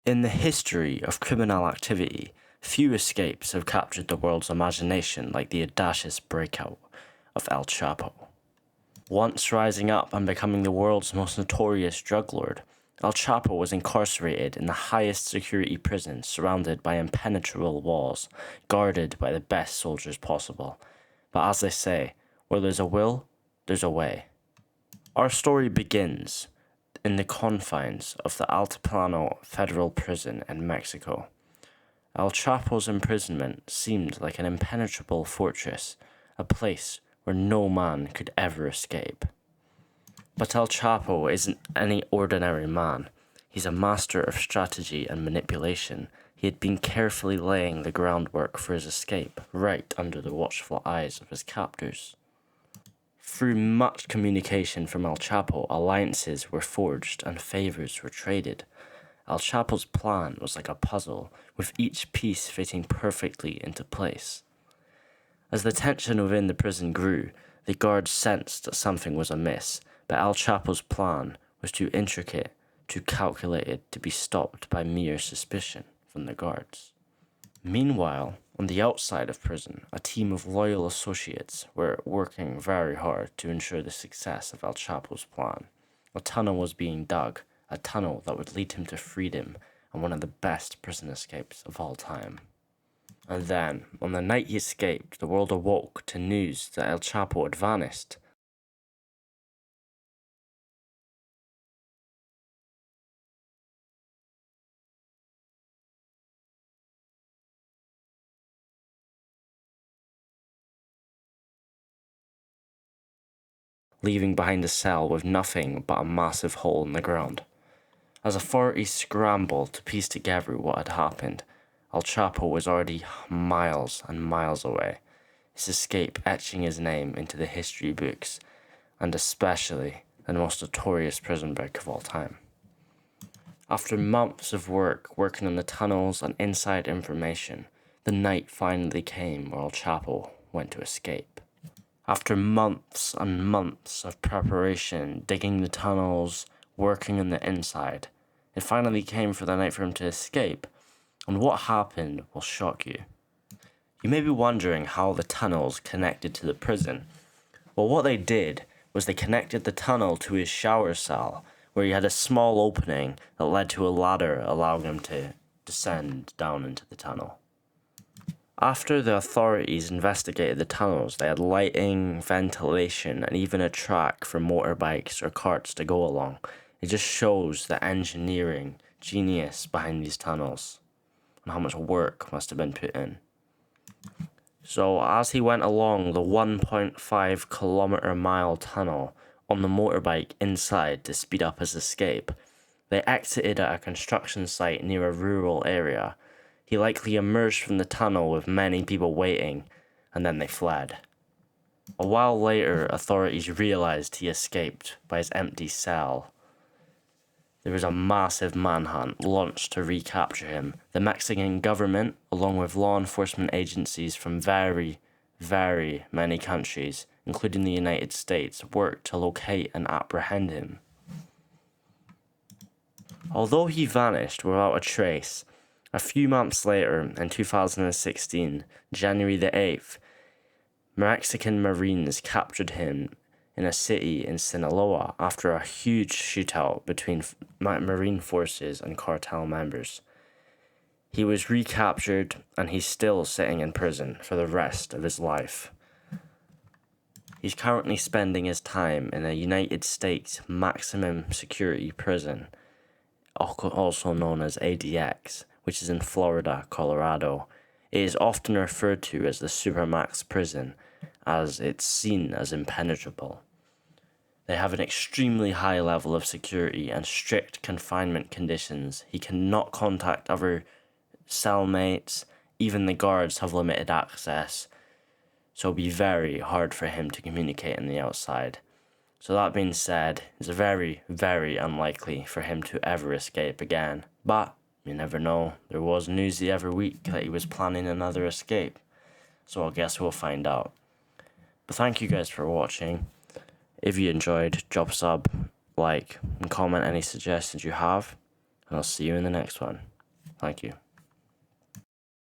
In the history of criminal activity, few escapes have captured the world's imagination like the audacious breakout of El Chapo. Once rising up and becoming the world's most notorious drug lord, El Chapo was incarcerated in the highest security prison surrounded by impenetrable walls, guarded by the best soldiers possible. But as they say, where there's a will, there's a way. Our story begins in the confines of the Altiplano Federal Prison in Mexico. El Chapo's imprisonment seemed like an impenetrable fortress, a place where no man could ever escape. But El Chapo isn't any ordinary man. He's a master of strategy and manipulation. He had been carefully laying the groundwork for his escape, right under the watchful eyes of his captors. Through much communication from El Chapo, alliances were forged and favors were traded. El Chapo's plan was like a puzzle, with each piece fitting perfectly into place. As the tension within the prison grew, the guards sensed that something was amiss, but El Chapo's plan was too intricate, too calculated to be stopped by mere suspicion from the guards. Meanwhile, on the outside of prison, a team of loyal associates were working very hard to ensure the success of El Chapo's plan. A tunnel was being dug, a tunnel that would lead him to freedom and one of the best prison escapes of all time. And then, on the night he escaped, the world awoke to news that El Chapo had vanished. Leaving behind a cell with nothing but a massive hole in the ground. As authorities scrambled to piece together what had happened, El Chapo was already miles and miles away, his escape etching his name into the history books, and especially the most notorious prison break of all time. After months of working on the tunnels and inside information, the night finally came where El Chapo went to escape. After months and months of preparation, digging the tunnels, working on the inside, it finally came for the night for him to escape, and what happened will shock you. You may be wondering how the tunnels connected to the prison. Well, what they did was they connected the tunnel to his shower cell, where he had a small opening that led to a ladder allowing him to descend down into the tunnel. After the authorities investigated the tunnels, they had lighting, ventilation, and even a track for motorbikes or carts to go along. It just shows the engineering genius behind these tunnels and how much work must have been put in. So as he went along the 1.5 kilometer mile tunnel on the motorbike inside to speed up his escape, they exited at a construction site near a rural area. He likely emerged from the tunnel with many people waiting, and then they fled. A while later, authorities realized he escaped by his empty cell. There was a massive manhunt launched to recapture him. The Mexican government, along with law enforcement agencies from very, very many countries, including the United States, worked to locate and apprehend him. Although he vanished without a trace, a few months later, in 2016, January the 8th, Mexican Marines captured him in a city in Sinaloa after a huge shootout between Marine forces and cartel members. He was recaptured and he's still sitting in prison for the rest of his life. He's currently spending his time in a United States maximum security prison, also known as ADX, which is in Florida, Colorado. It is often referred to as the Supermax prison, as it's seen as impenetrable. They have an extremely high level of security and strict confinement conditions. He cannot contact other cellmates, even the guards have limited access, so it'll be very hard for him to communicate on the outside. So that being said, it's very, very unlikely for him to ever escape again, but you never know. There was news the other week that he was planning another escape, so I guess we'll find out. But thank you guys for watching. If you enjoyed, drop a sub, like, and comment any suggestions you have, and I'll see you in the next one. Thank you.